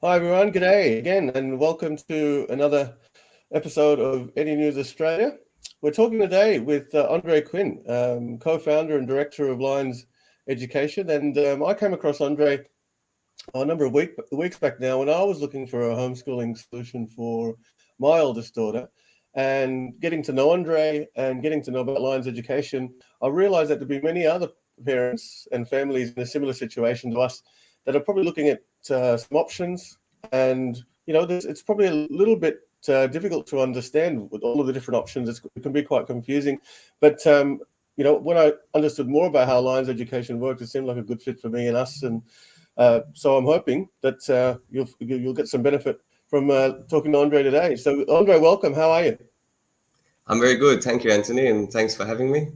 Hi everyone, g'day again, and welcome to another episode of Any News Australia. We're talking today with Andre Quin, co-founder and director of Lions Education, and I came across Andre a number of weeks back now when I was looking for a homeschooling solution for my oldest daughter. And getting to know Andre and getting to know about Lions Education, I realised that there'd be many other parents and families in a similar situation to us that are probably looking at some options. And it's probably a little bit difficult to understand with all of the different options. It can be quite confusing, but when I understood more about how Lions Education worked, it seemed like a good fit for me and us. And so I'm hoping that you'll get some benefit from talking to Andre today. So Andre, welcome. How are you? I'm very good. Thank you, Anthony, and thanks for having me.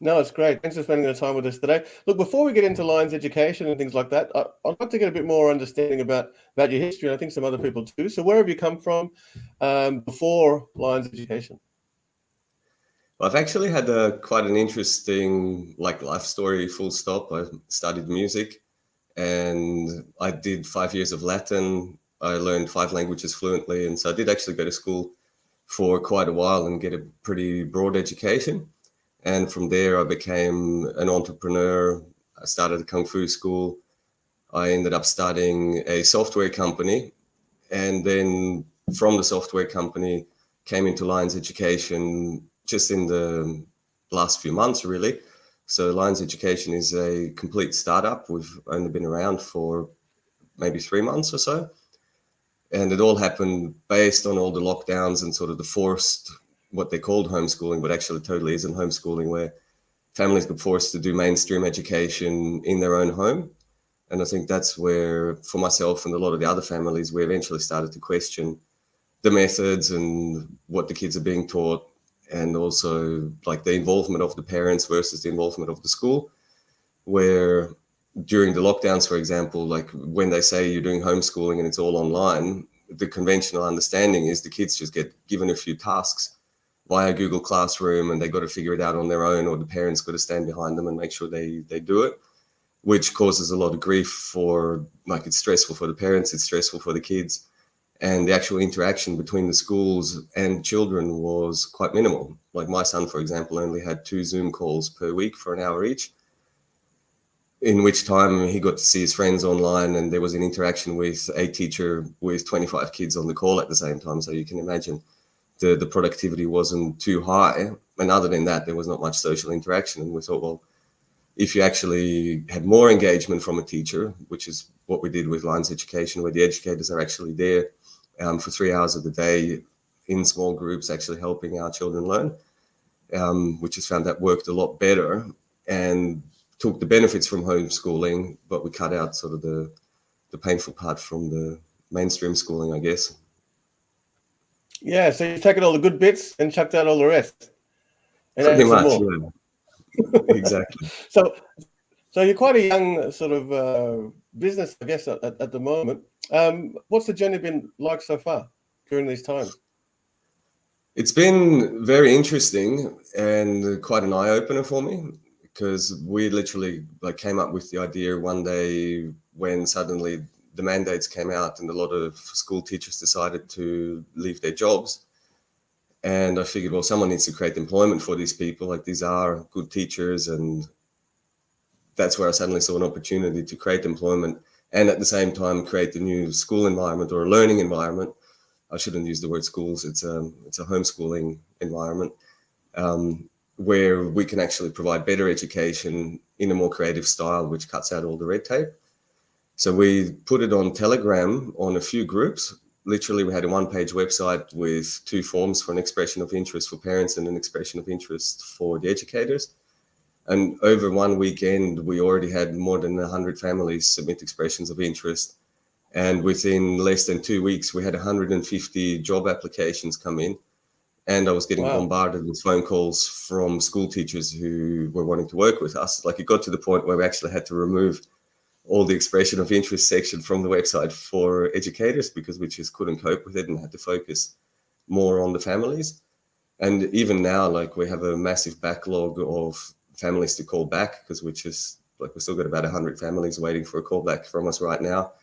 No, it's great. Thanks for spending the time with us today. Look, before we get into Lions Education and things like that, I'd like to get a bit more understanding about your history, and I think some other people too. So where have you come from before Lions Education? Well, I've actually had quite an interesting life story, full stop. I studied music and I did 5 years of Latin. I learned 5 languages fluently. And so I did actually go to school for quite a while and get a pretty broad education. And from there, I became an entrepreneur. I started a Kung Fu school. I ended up starting a software company. And then from the software company, came into Lions Education just in the last few months, really. So Lions Education is a complete startup. We've only been around for maybe 3 months or so. And it all happened based on all the lockdowns and sort of the forced, what they called homeschooling, but actually totally isn't homeschooling, where families got forced to do mainstream education in their own home. And I think that's where, for myself and a lot of the other families, we eventually started to question the methods and what the kids are being taught, and also like the involvement of the parents versus the involvement of the school. Where during the lockdowns, for example, like when they say you're doing homeschooling and it's all online, the conventional understanding is the kids just get given a few tasks via Google Classroom and they got to figure it out on their own, or the parents got to stand behind them and make sure they do it, which causes a lot of grief for, like, it's stressful for the parents, it's stressful for the kids. And the actual interaction between the schools and children was quite minimal. Like my son, for example, only had 2 Zoom calls per week for an hour each, in which time he got to see his friends online and there was an interaction with a teacher with 25 kids on the call at the same time. So you can imagine the productivity wasn't too high. And other than that, there was not much social interaction. And we thought, well, if you actually had more engagement from a teacher, which is what we did with Lions Education, where the educators are actually there for 3 hours of the day in small groups, actually helping our children learn, which has found that worked a lot better and took the benefits from homeschooling, but we cut out sort of the painful part from the mainstream schooling, I guess. Yeah, so you've taken all the good bits and chucked out all the rest and Pretty added some much, more. yeah, exactly. So, so you're quite a young sort of business, I guess, at the moment. What's the journey been like so far during these times? It's been very interesting and quite an eye-opener for me, because we literally came up with the idea one day when suddenly the mandates came out and a lot of school teachers decided to leave their jobs. And I figured, well, someone needs to create employment for these people. Like, these are good teachers, and that's where I suddenly saw an opportunity to create employment and at the same time create a new school environment or a learning environment. I shouldn't use the word schools. It's a homeschooling environment, where we can actually provide better education in a more creative style, which cuts out all the red tape. So we put it on Telegram on a few groups. Literally, we had a one-page website with 2 forms for an expression of interest for parents and an expression of interest for the educators. And over one weekend, we already had more than 100 families submit expressions of interest. And within less than 2 weeks, we had 150 job applications come in. And I was getting Wow. bombarded with phone calls from school teachers who were wanting to work with us. Like, it got to the point where we actually had to remove all the expression of interest section from the website for educators, because we just couldn't cope with it and had to focus more on the families. And even now, like, we have a massive backlog of families to call back, because we've still got about 100 families waiting for a call back from us right now.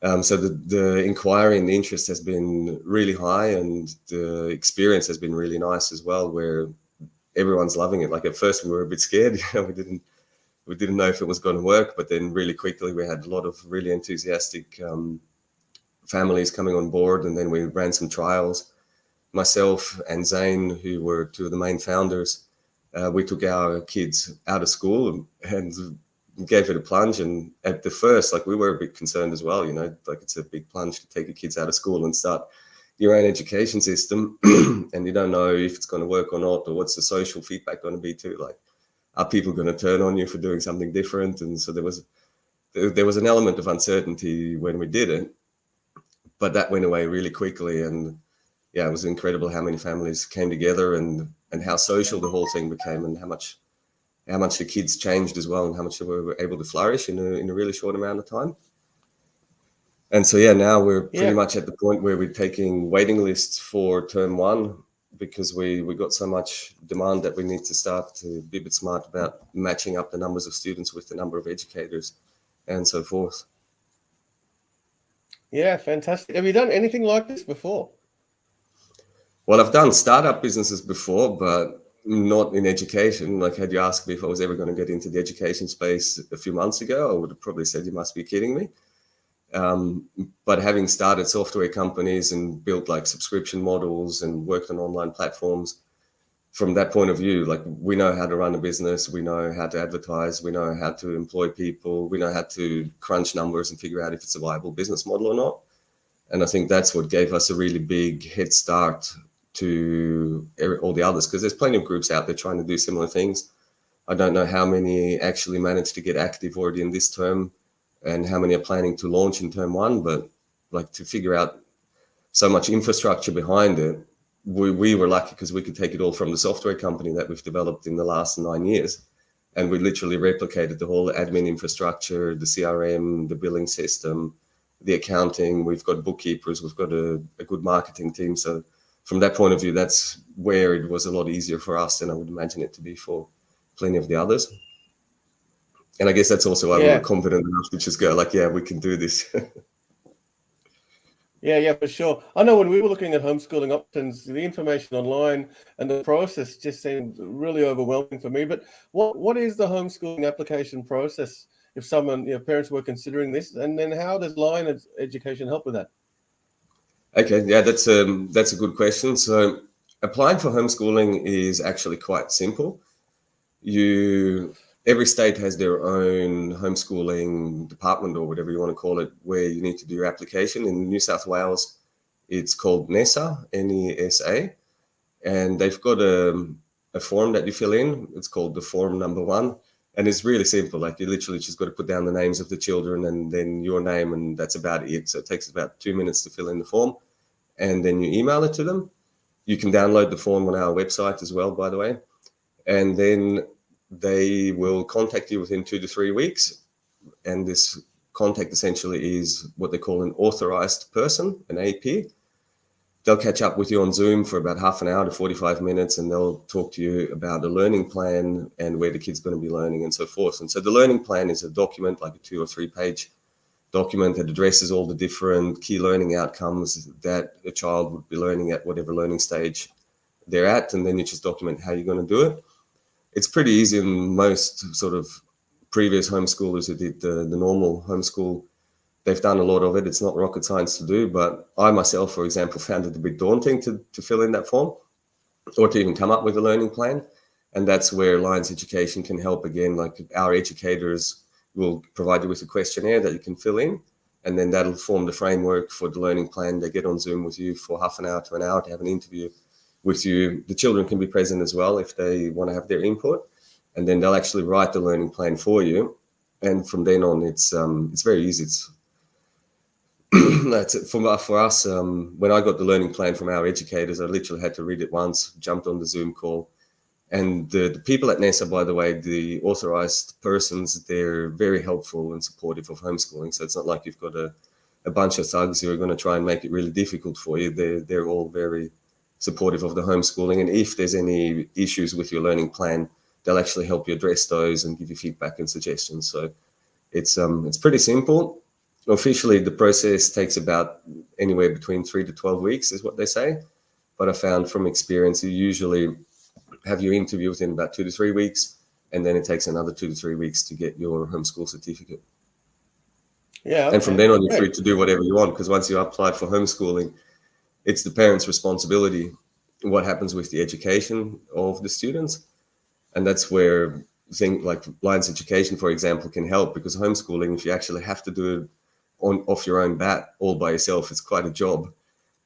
So the inquiry and the interest has been really high, and the experience has been really nice as well, where everyone's loving it. Like at first we were a bit scared, we didn't know if it was going to work, but then really quickly we had a lot of really enthusiastic families coming on board, and then we ran some trials. Myself and Zane, who were two of the main founders, we took our kids out of school and gave it a plunge. And at the first, like, we were a bit concerned as well, like it's a big plunge to take your kids out of school and start your own education system. And you don't know if it's going to work or not, or what's the social feedback going to be too. Like, are people going to turn on you for doing something different? And so there was an element of uncertainty when we did it, but that went away really quickly. And yeah, it was incredible how many families came together, and how social the whole thing became, and how much the kids changed as well, and how much they were able to flourish in a really short amount of time. And so yeah, now we're pretty much at the point where we're taking waiting lists for term 1, because we got so much demand that we need to start to be a bit smart about matching up the numbers of students with the number of educators and so forth. Yeah, fantastic. Have you done anything like this before? Well, I've done startup businesses before, but not in education. Like, had you asked me if I was ever going to get into the education space a few months ago, I would have probably said, you must be kidding me. But having started software companies and built like subscription models and worked on online platforms, from that point of view, like, we know how to run a business, we know how to advertise, we know how to employ people, we know how to crunch numbers and figure out if it's a viable business model or not. And I think that's what gave us a really big head start to all the others, because there's plenty of groups out there trying to do similar things. I don't know how many actually managed to get active already in this term, and how many are planning to launch in term 1, but like, to figure out so much infrastructure behind it, we were lucky because we could take it all from the software company that we've developed in the last 9 years. And we literally replicated the whole admin infrastructure, the CRM, the billing system, the accounting. We've got bookkeepers, we've got a good marketing team. So from that point of view, that's where it was a lot easier for us than I would imagine it to be for plenty of the others. And I guess that's also why we were confident enough to just go like, yeah, we can do this. Yeah, for sure. I know when we were looking at homeschooling options, the information online and the process just seemed really overwhelming for me. But what is the homeschooling application process if someone, parents were considering this? And then how does Line Education help with that? Okay, yeah, that's a good question. So applying for homeschooling is actually quite simple. Every state has their own homeschooling department, or whatever you want to call it, where you need to do your application. In New South Wales, it's called NESA, N-E-S-A, and they've got a form that you fill in. It's called the form number 1, and it's really simple. Like, you literally just got to put down the names of the children and then your name, and that's about it. So it takes about 2 minutes to fill in the form, and then you email it to them. You can download the form on our website as well, by the way, and then they will contact you within 2 to 3 weeks. And this contact essentially is what they call an authorized person, an AP. They'll catch up with you on Zoom for about half an hour to 45 minutes, and they'll talk to you about the learning plan and where the kid's going to be learning and so forth. And so the learning plan is a document, like a 2 or 3 page document, that addresses all the different key learning outcomes that a child would be learning at whatever learning stage they're at. And then you just document how you're going to do it. It's pretty easy, and most sort of previous homeschoolers who did the normal homeschool, they've done a lot of it. It's not rocket science to do, but I myself, for example, found it a bit daunting to fill in that form, or to even come up with a learning plan. And that's where Lions Education can help again. Like, our educators will provide you with a questionnaire that you can fill in, and then that'll form the framework for the learning plan. They get on Zoom with you for half an hour to an hour to have an interview with you. The children can be present as well if they want to have their input, and then they'll actually write the learning plan for you. And from then on, it's very easy. That's it for us. When I got the learning plan from our educators, I literally had to read it once, jumped on the Zoom call. And the people at NESA, by the way, the authorized persons, they're very helpful and supportive of homeschooling. So it's not like you've got a bunch of thugs who are going to try and make it really difficult for you. They're all very supportive of the homeschooling. And if there's any issues with your learning plan, they'll actually help you address those and give you feedback and suggestions. So it's pretty simple. Officially, the process takes about anywhere between 3 to 12 weeks is what they say. But I found from experience, you usually have your interview within about 2 to 3 weeks, and then it takes another 2 to 3 weeks to get your homeschool certificate. Yeah. And from Okay. then on, you're Great. free to do whatever you want, because once you applied for homeschooling, it's the parents' responsibility what happens with the education of the students. And that's where things like Lions Education, for example, can help, because homeschooling, if you actually have to do it off your own bat all by yourself, it's quite a job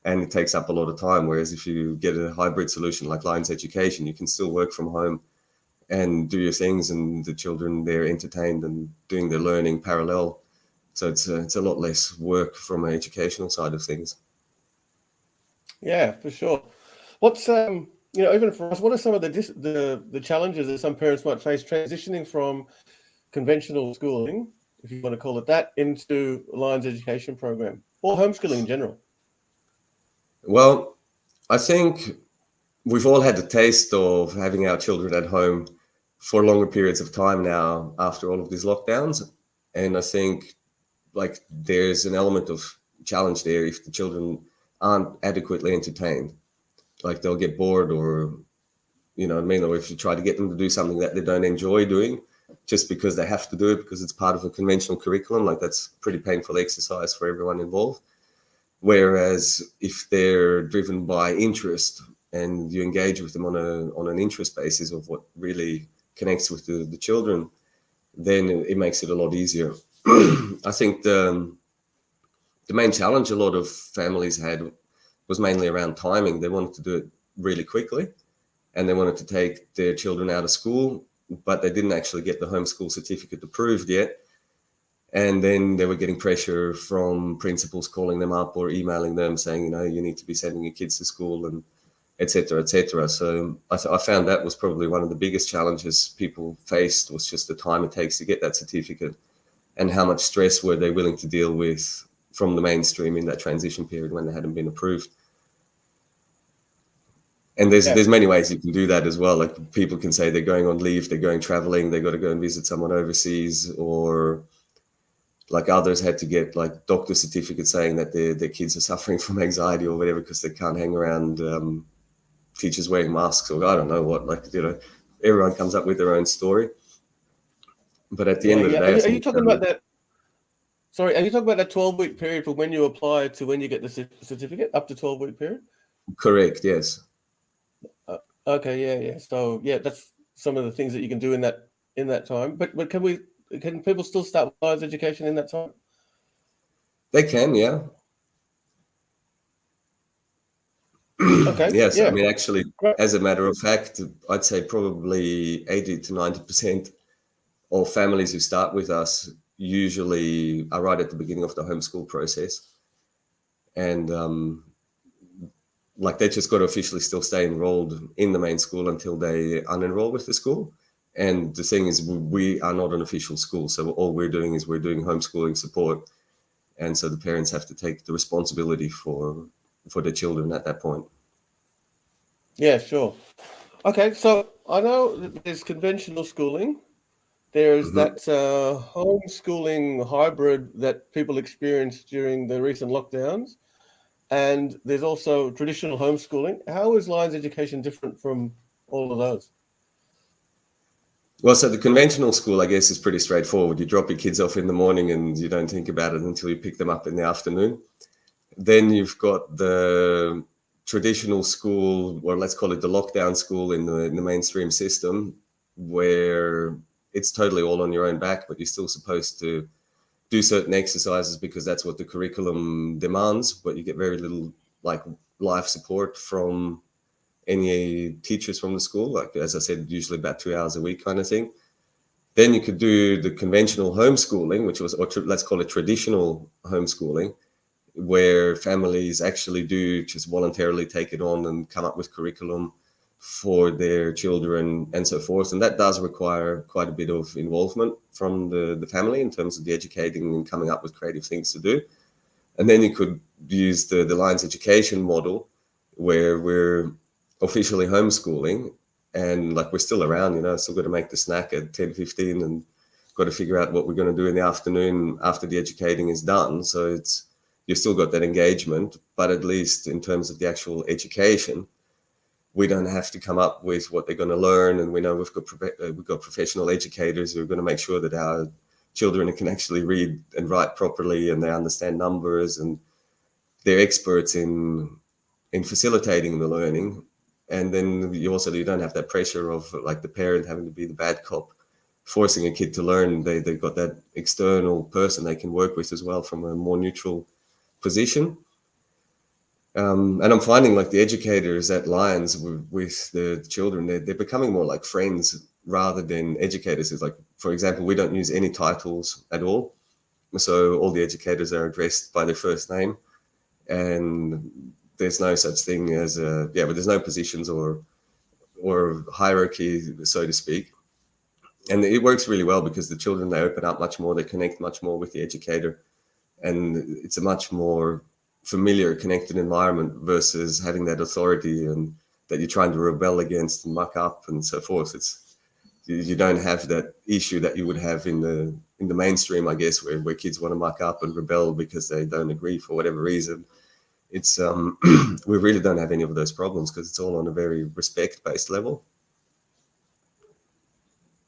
and it takes up a lot of time. Whereas if you get a hybrid solution like Lions Education, you can still work from home and do your things, and the children, they're entertained and doing their learning parallel. So it's a lot less work from an educational side of things. Yeah, for sure. What's even for us, what are some of the challenges that some parents might face transitioning from conventional schooling, if you want to call it that, into Lions Education program or homeschooling in general? Well, I think we've all had the taste of having our children at home for longer periods of time now after all of these lockdowns. And I think like there's an element of challenge there if the children aren't adequately entertained. Like they'll get bored, or you know what I mean, or if you try to get them to do something that they don't enjoy doing just because they have to do it because it's part of a conventional curriculum, like that's pretty painful exercise for everyone involved. Whereas if they're driven by interest and you engage with them on an interest basis of what really connects with the children, then it makes it a lot easier. I think the main challenge a lot of families had was mainly around timing. They wanted to do it really quickly, and they wanted to take their children out of school, but they didn't actually get the homeschool certificate approved yet. And then they were getting pressure from principals calling them up or emailing them saying, you know, you need to be sending your kids to school, and et cetera, et cetera. So I found that was probably one of the biggest challenges people faced, was just the time it takes to get that certificate and how much stress were they willing to deal with from the mainstream in that transition period when they hadn't been approved. And there's many ways you can do that as well. Like people can say they're going on leave, they're going traveling, they got to go and visit someone overseas, or like others had to get like doctor certificates saying that their kids are suffering from anxiety or whatever because they can't hang around teachers wearing masks, or I don't know what. Like, you know, everyone comes up with their own story. But at the end of the day, Are you talking about that? Sorry, are you talking about that 12-week period from when you apply to when you get the certificate, up to 12-week period? Correct. Yes. Okay. Yeah. So yeah, that's some of the things that you can do in that time. But can people still start Lions Education in that time? They can. Yeah. Okay. Yes. Yeah. I mean, actually, Great. as a matter of fact, I'd say probably 80 to 90% of families who start with us usually are right at the beginning of the homeschool process. And like they just got to officially still stay enrolled in the main school until they unenroll with the school. And the thing is, we are not an official school. So all we're doing is we're doing homeschooling support. And so the parents have to take the responsibility for the children at that point. Yeah, sure. Okay, so I know that there's conventional schooling. There's that homeschooling hybrid that people experienced during the recent lockdowns. And there's also traditional homeschooling. How is Lions Education different from all of those? Well, so the conventional school, I guess, is pretty straightforward. You drop your kids off in the morning and you don't think about it until you pick them up in the afternoon. Then you've got the traditional school, or let's call it the lockdown school in the mainstream system, where it's totally all on your own back, but you're still supposed to do certain exercises because that's what the curriculum demands, but you get very little like life support from any teachers from the school. Like, as I said, usually about 2 hours a week kind of thing. Then you could do the conventional homeschooling, which was, let's call it traditional homeschooling, where families actually do just voluntarily take it on and come up with curriculum for their children and so forth. And that does require quite a bit of involvement from the family in terms of the educating and coming up with creative things to do. And then you could use the Lions Education model, where we're officially homeschooling and like we're still around, you know, still got to make the snack at 10:15 and got to figure out what we're going to do in the afternoon after the educating is done. So you've still got that engagement, but at least in terms of the actual education, we don't have to come up with what they're going to learn. And we know we've got professional educators who are going to make sure that our children can actually read and write properly, and they understand numbers, and they're experts in facilitating the learning. And then you don't have that pressure of like the parent having to be the bad cop, forcing a kid to learn. They've got that external person they can work with as well from a more neutral position. And I'm finding like the educators at Lions with the children, they're becoming more like friends rather than educators. It's like, for example, we don't use any titles at all. So all the educators are addressed by their first name, and there's no such thing as but there's no positions or hierarchy, so to speak. And it works really well because the children, they open up much more, they connect much more with the educator, and it's a much more familiar, connected environment versus having that authority and that you're trying to rebel against and muck up and so forth. You don't have that issue that you would have in the mainstream, I guess, where kids want to muck up and rebel because they don't agree for whatever reason. It's we really don't have any of those problems because it's all on a very respect-based level.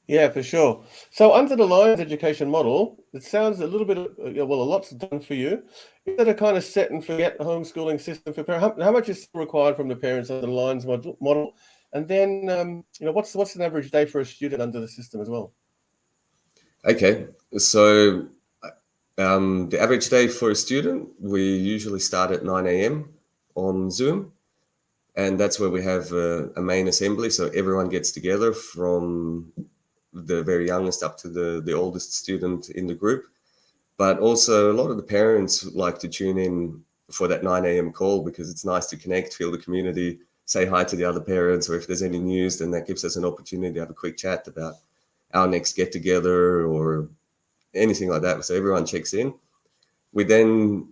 Yeah, for sure. So under the Lions education model, it sounds a little bit, a lot's done for you. Is that a kind of set and forget homeschooling system for parents? How much is required from the parents under the Lions model? And then, what's an average day for a student under the system as well? Okay, so the average day for a student, we usually start at 9 a.m. on Zoom. And that's where we have a main assembly. So everyone gets together from the very youngest up to the oldest student in the group. But also a lot of the parents like to tune in for that 9 a.m. call because it's nice to connect, feel the community, say hi to the other parents, or if there's any news, then that gives us an opportunity to have a quick chat about our next get together or anything like that. So everyone checks in. We then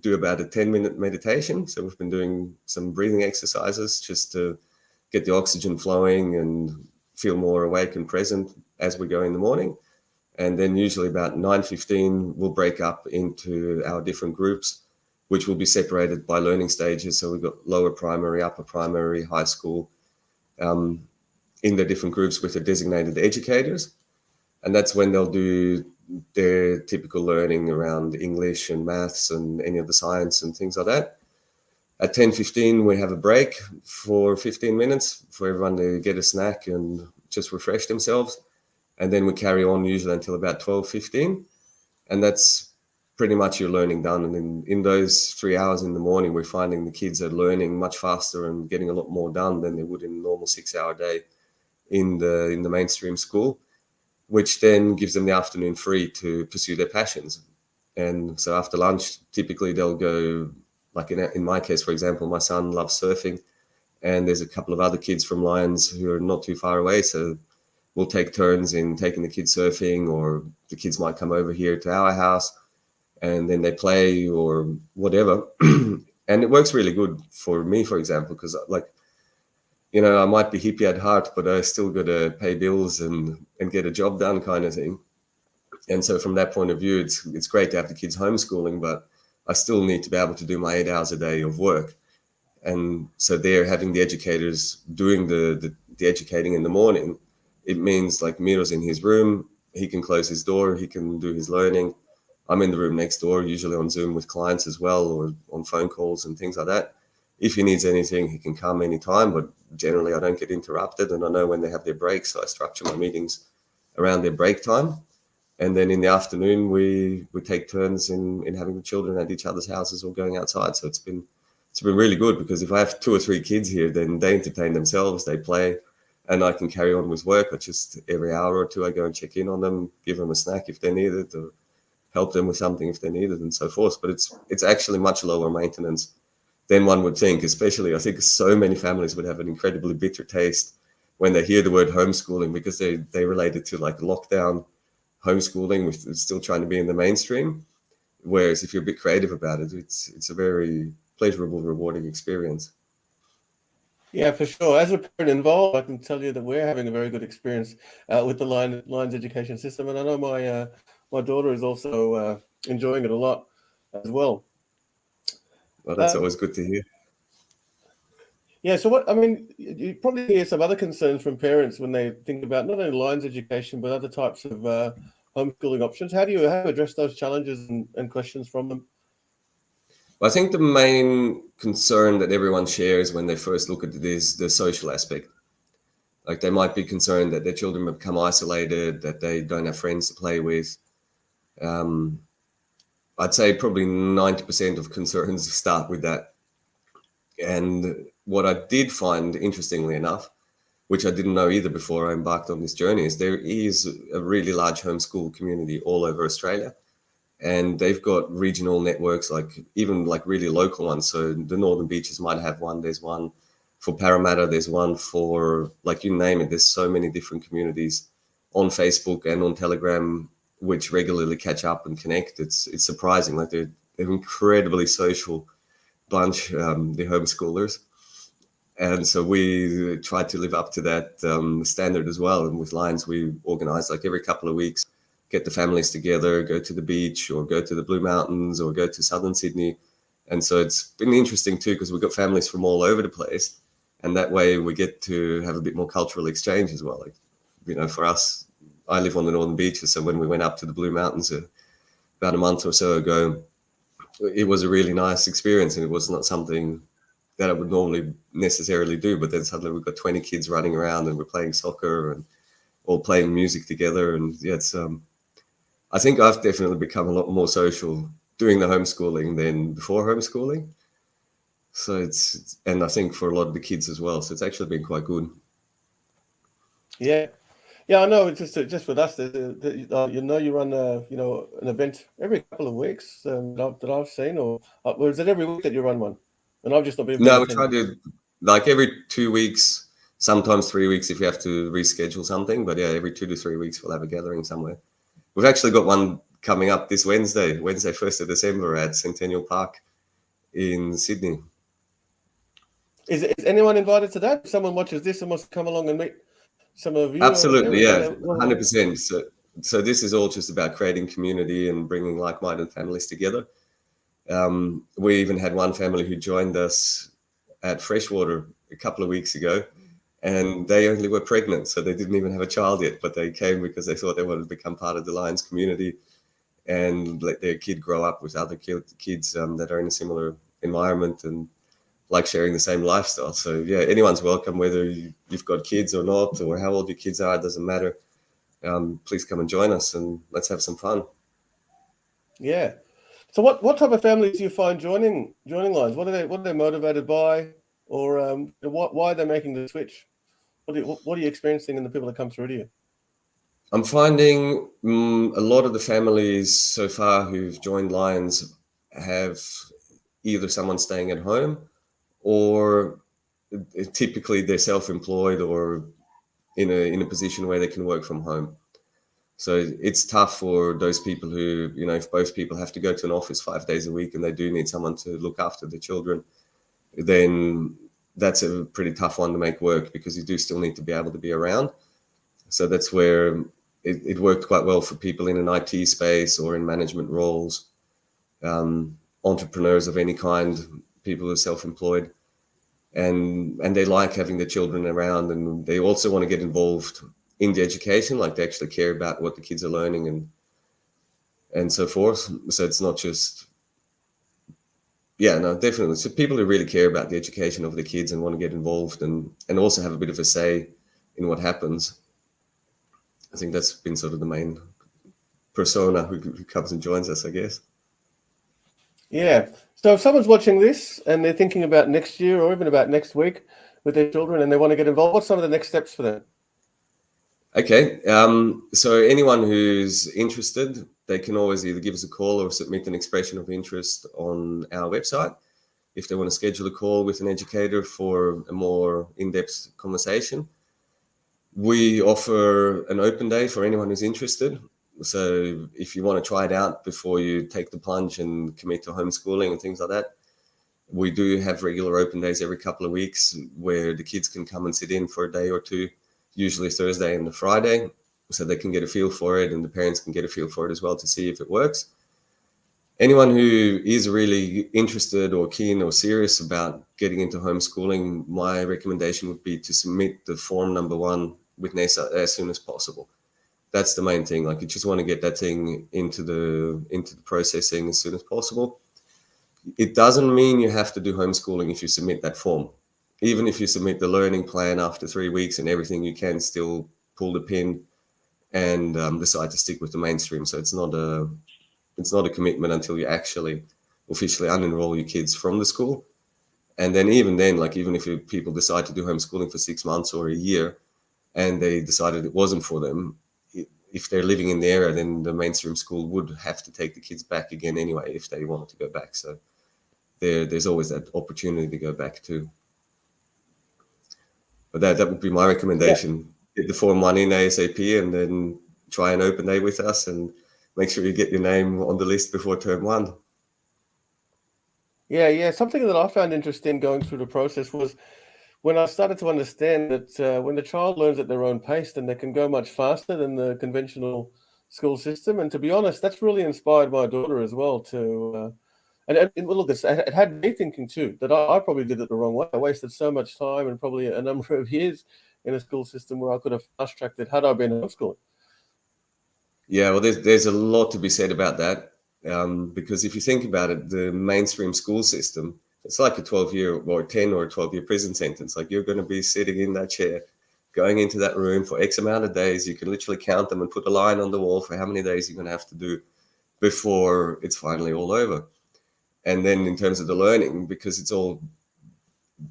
do about a 10-minute meditation. So we've been doing some breathing exercises just to get the oxygen flowing and feel more awake and present as we go in the morning. And then usually about 9:15, we'll break up into our different groups, which will be separated by learning stages. So we've got lower primary, upper primary, high school, in the different groups with the designated educators. And that's when they'll do their typical learning around English and maths and any of the science and things like that. At 10:15, we have a break for 15 minutes for everyone to get a snack and just refresh themselves. And then we carry on usually until about 12:15. And that's pretty much your learning done. And in those 3 hours in the morning, we're finding the kids are learning much faster and getting a lot more done than they would in a normal 6-hour day in the mainstream school, which then gives them the afternoon free to pursue their passions. And so after lunch, typically they'll go, like in my case, for example, my son loves surfing, and there's a couple of other kids from Lions who are not too far away. So we'll take turns in taking the kids surfing, or the kids might come over here to our house and then they play or whatever. And it works really good for me, for example, because I might be hippie at heart, but I still got to pay bills and get a job done kind of thing. And so from that point of view, it's great to have the kids homeschooling, but I still need to be able to do my 8 hours a day of work. And so they're having the educators doing the educating in the morning. It means like Miro's in his room, he can close his door, he can do his learning. I'm in the room next door, usually on Zoom with clients as well, or on phone calls and things like that. If he needs anything, he can come anytime, but generally I don't get interrupted, and I know when they have their breaks, so I structure my meetings around their break time. And then in the afternoon, we take turns in having the children at each other's houses or going outside. So it's been really good, because if I have 2 or 3 kids here, then they entertain themselves, they play, and I can carry on with work. But just every hour or two, I go and check in on them, give them a snack if they need it, or help them with something if they need it, and so forth. But it's actually much lower maintenance than one would think. Especially, I think so many families would have an incredibly bitter taste when they hear the word homeschooling, because they relate it to like lockdown homeschooling, with still trying to be in the mainstream. Whereas if you're a bit creative about it, it's a very pleasurable, rewarding experience. Yeah, for sure. As a parent involved, I can tell you that we're having a very good experience with the Lines education system, and I know my daughter is also enjoying it a lot as well. Well, that's Um, always good to hear. yeah. So what I mean, you probably hear some other concerns from parents when they think about not only Lines education but other types of homeschooling options. How do you address those challenges and questions from them? Well, I think the main concern that everyone shares when they first look at it is the social aspect. Like they might be concerned that their children become isolated, that they don't have friends to play with. Um, I'd say probably 90% of concerns start with that. And what I did find, interestingly enough, which I didn't know either before I embarked on this journey, is there is a really large homeschool community all over Australia. And they've got regional networks, like even like really local ones. So the Northern Beaches might have one. There's one for Parramatta. There's one for, like, you name it. There's so many different communities on Facebook and on Telegram, which regularly catch up and connect. It's surprising. Like they're incredibly social bunch, the homeschoolers. And so we tried to live up to that standard as well. And with Lines, we organize like every couple of weeks, get the families together, go to the beach or go to the Blue Mountains or go to southern Sydney. And so it's been interesting too, because we've got families from all over the place. And that way we get to have a bit more cultural exchange as well. Like, you know, for us, I live on the Northern Beaches. So when we went up to the Blue Mountains about a month or so ago, it was a really nice experience. And it was not something that I would normally necessarily do. But then suddenly we've got 20 kids running around and we're playing soccer and all playing music together. And yeah, it's I think I've definitely become a lot more social doing the homeschooling than before homeschooling. So and I think for a lot of the kids as well. So it's actually been quite good. Yeah. Yeah, I know. It's just with us, you know, you run an event every couple of weeks that I've seen, or is it every week that you run one? And I've just not been paying No, we try attention. to, like, every 2 weeks, sometimes 3 weeks if you have to reschedule something. But yeah, every 2 to 3 weeks we'll have a gathering somewhere. We've actually got one coming up this Wednesday, 1st of December at Centennial Park in Sydney. Is anyone invited to that? If someone watches this and wants to come along and meet some of you over Absolutely, there, yeah, 100%. So this is all just about creating community and bringing like-minded families together. We even had one family who joined us at Freshwater a couple of weeks ago, and they only were pregnant, so they didn't even have a child yet, but they came because they thought they wanted to become part of the Lions community and let their kid grow up with other kids that are in a similar environment and like sharing the same lifestyle. So yeah, anyone's welcome, whether you've got kids or not, or how old your kids are, it doesn't matter. Please come and join us and let's have some fun. Yeah. So what type of families do you find joining Lines? What are they motivated by, or why are they making the switch? What are you experiencing in the people that come through to you? I'm finding a lot of the families so far who've joined Lions have either someone staying at home or typically they're self-employed or in a position where they can work from home. So it's tough for those people who, you know, if both people have to go to an office 5 days a week and they do need someone to look after the children, then that's a pretty tough one to make work because you do still need to be able to be around. So that's where it worked quite well for people in an IT space or in management roles, entrepreneurs of any kind, people who are self-employed. And they like having the children around, and they also want to get involved in the education, like they actually care about what the kids are learning and so forth. So it's not just, yeah, no, definitely. So people who really care about the education of the kids and want to get involved and also have a bit of a say in what happens. I think that's been sort of the main persona who comes and joins us, I guess. Yeah. So if someone's watching this and they're thinking about next year or even about next week with their children and they want to get involved, what's some of the next steps for them? Okay. So anyone who's interested, they can always either give us a call or submit an expression of interest on our website. If they want to schedule a call with an educator for a more in-depth conversation, we offer an open day for anyone who's interested. So if you want to try it out before you take the plunge and commit to homeschooling and things like that, We do have regular open days every couple of weeks where the kids can come and sit in for a day or two, usually Thursday and a Friday, so they can get a feel for it and the parents can get a feel for it as well to see if it works. Anyone who is really interested or keen or serious about getting into homeschooling, my recommendation would be to submit the form number 1 with NESA as soon as possible. That's the main thing. Like, you just want to get that thing into the processing as soon as possible. It doesn't mean you have to do homeschooling if you submit that form. Even if you submit the learning plan after 3 weeks and everything, you can still pull the pin and decide to stick with the mainstream. So it's not a commitment until you actually officially unenroll your kids from the school. And then even if people decide to do homeschooling for 6 months or a year and they decided it wasn't for them, if they're living in the area, then the mainstream school would have to take the kids back again anyway if they wanted to go back. So there's always that opportunity to go back too. But that would be my recommendation. Yeah. Get the Form 1 in ASAP and then try an open day with us and make sure you get your name on the list before term 1. Yeah. Something that I found interesting going through the process was when I started to understand that when the child learns at their own pace, then they can go much faster than the conventional school system. And to be honest, that's really inspired my daughter as well to, and look, it had me thinking too, that I probably did it the wrong way. I wasted so much time and probably a number of years in a school system where I could have fast-tracked it had I been homeschooling. Yeah, well, there's a lot to be said about that. Because if you think about it, the mainstream school system, it's like a 12-year or 10 or 12-year prison sentence. Like, you're going to be sitting in that chair, going into that room for X amount of days. You can literally count them and put a line on the wall for how many days you're going to have to do before it's finally all over. And then in terms of the learning, because it's all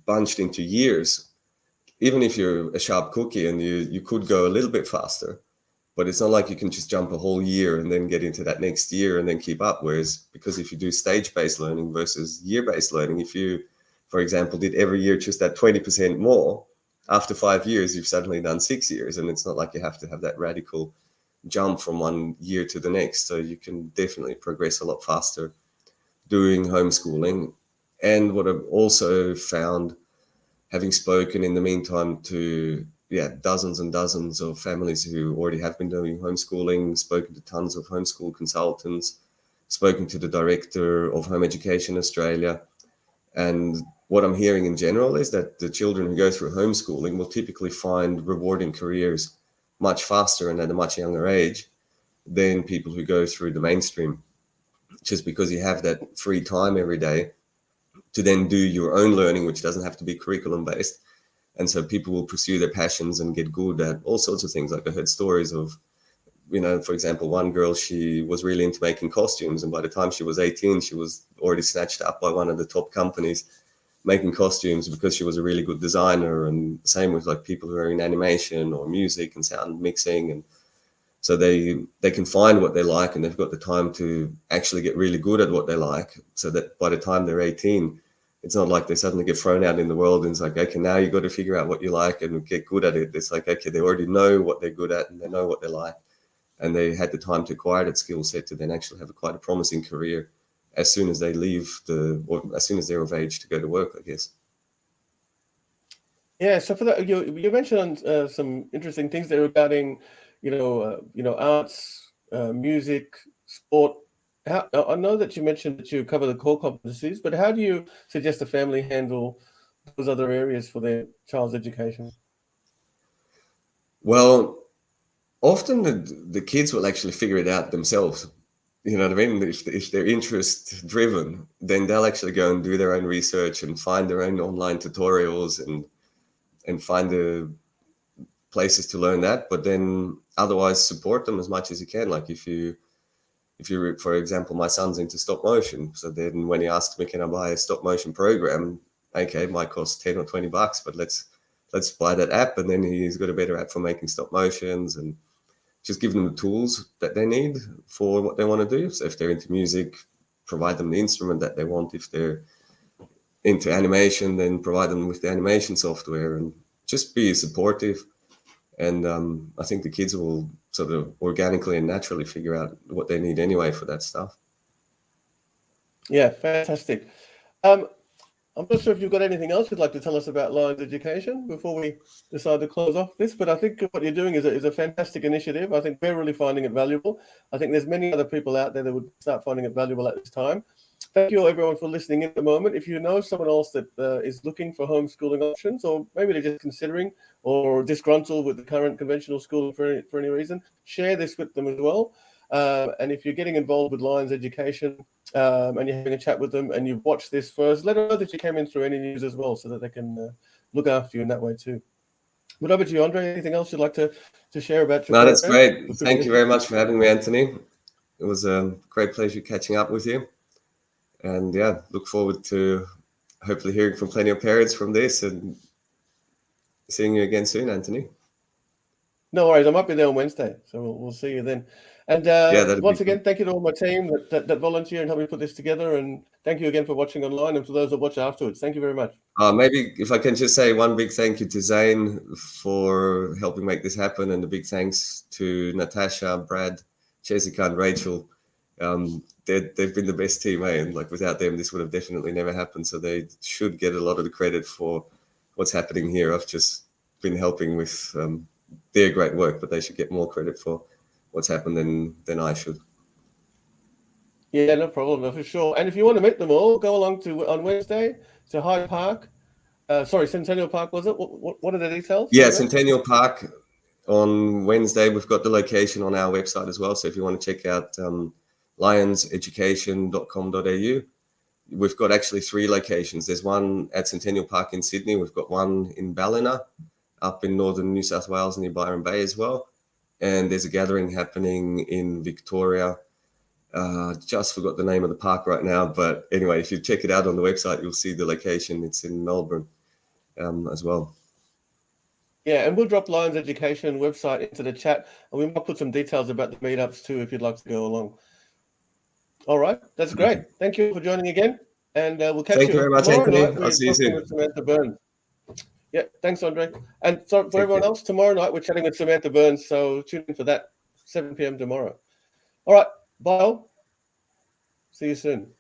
bunched into years, even if you're a sharp cookie and you could go a little bit faster, but it's not like you can just jump a whole year and then get into that next year and then keep up. Whereas, because if you do stage-based learning versus year-based learning, if you, for example, did every year just that 20% more, after 5 years, you've suddenly done 6 years. And it's not like you have to have that radical jump from one year to the next. So you can definitely progress a lot faster doing homeschooling. And what I've also found, having spoken in the meantime to dozens and dozens of families who already have been doing homeschooling, spoken to tons of homeschool consultants, spoken to the director of Home Education Australia. And what I'm hearing in general is that the children who go through homeschooling will typically find rewarding careers much faster and at a much younger age than people who go through the mainstream, just because you have that free time every day to then do your own learning, which doesn't have to be curriculum based. And so people will pursue their passions and get good at all sorts of things. Like, I heard stories of, for example, one girl, she was really into making costumes. And by the time she was 18, she was already snatched up by one of the top companies making costumes because she was a really good designer. And same with like people who are in animation or music and sound mixing. And so they can find what they like, and they've got the time to actually get really good at what they like, so that by the time they're 18, it's not like they suddenly get thrown out in the world and it's like, okay, now you got to figure out what you like and get good at it. It's like, okay, they already know what they're good at and they know what they like. And they had the time to acquire that skill set to then actually have quite a promising career as soon as they or as soon as they're of age to go to work, I guess. Yeah, so for that, you mentioned some interesting things there regarding, arts, music, sport. I know that you mentioned that you cover the core competencies, but how do you suggest a family handle those other areas for their child's education? Well, often the kids will actually figure it out themselves. You know what I mean? If they're interest driven, then they'll actually go and do their own research and find their own online tutorials and find the places to learn that. But then otherwise support them as much as you can. Like, if you, for example, my son's into stop motion. So then when he asks me, can I buy a stop motion program? Okay, it might cost 10 or 20 bucks, but let's buy that app. And then he's got a better app for making stop motions, and just give them the tools that they need for what they want to do. So if they're into music, provide them the instrument that they want. If they're into animation, then provide them with the animation software, and just be supportive. And I think the kids will sort of organically and naturally figure out what they need anyway for that stuff. Yeah, fantastic. I'm not sure if you've got anything else you'd like to tell us about Lions Education before we decide to close off this, but I think what you're doing is a fantastic initiative. I think we're really finding it valuable. I think there's many other people out there that would start finding it valuable at this time. Thank you everyone for listening in at the moment. If you know someone else that is looking for homeschooling options, or maybe they're just considering or disgruntled with the current conventional schooling for any reason, share this with them as well. And if you're getting involved with Lions Education and you're having a chat with them and you've watched this first, let them know that you came in through any news as well, so that they can look after you in that way too. But over to you, Andre. Anything else you'd like to share about your No, that's program? great. Thank you very much for having me, Anthony. It was a great pleasure catching up with you. And yeah, look forward to hopefully hearing from plenty of parents from this and seeing you again soon, Anthony. No worries. I might be there on Wednesday, so we'll see you then. And once again, thank you to all my team that volunteer and help me put this together. And thank you again for watching online, and for those that watch afterwards. Thank you very much. Maybe if I can just say one big thank you to Zane for helping make this happen, and a big thanks to Natasha, Brad, Jessica, and Rachel. They've been the best team, and like without them, this would have definitely never happened. So they should get a lot of the credit for what's happening here. I've just been helping with their great work, but they should get more credit for what's happened than I should. Yeah, no problem, for sure. And if you want to meet them all, go along on Wednesday to Hyde Park. Centennial Park, was it? What are the details? Yeah, Centennial Park on Wednesday. We've got the location on our website as well. So if you want to check out lionseducation.com.au, we've got actually 3 locations. There's one at Centennial Park in Sydney. We've got one in Ballina up in northern New South Wales near Byron Bay as well. And there's a gathering happening in Victoria. Just forgot the name of the park right now. But anyway, if you check it out on the website, you'll see the location. It's in Melbourne as well. Yeah, and we'll drop Lions Education website into the chat, and we might put some details about the meetups too, if you'd like to go along. All right, that's great. Thank you for joining again, and we'll catch you. Thank you very much, Anthony. I'll see you soon. With Samantha Burns. Yeah, thanks, Andre. And so for everyone else, tomorrow night we're chatting with Samantha Burns, so tune in for that, 7 p.m. tomorrow. All right, bye all. See you soon.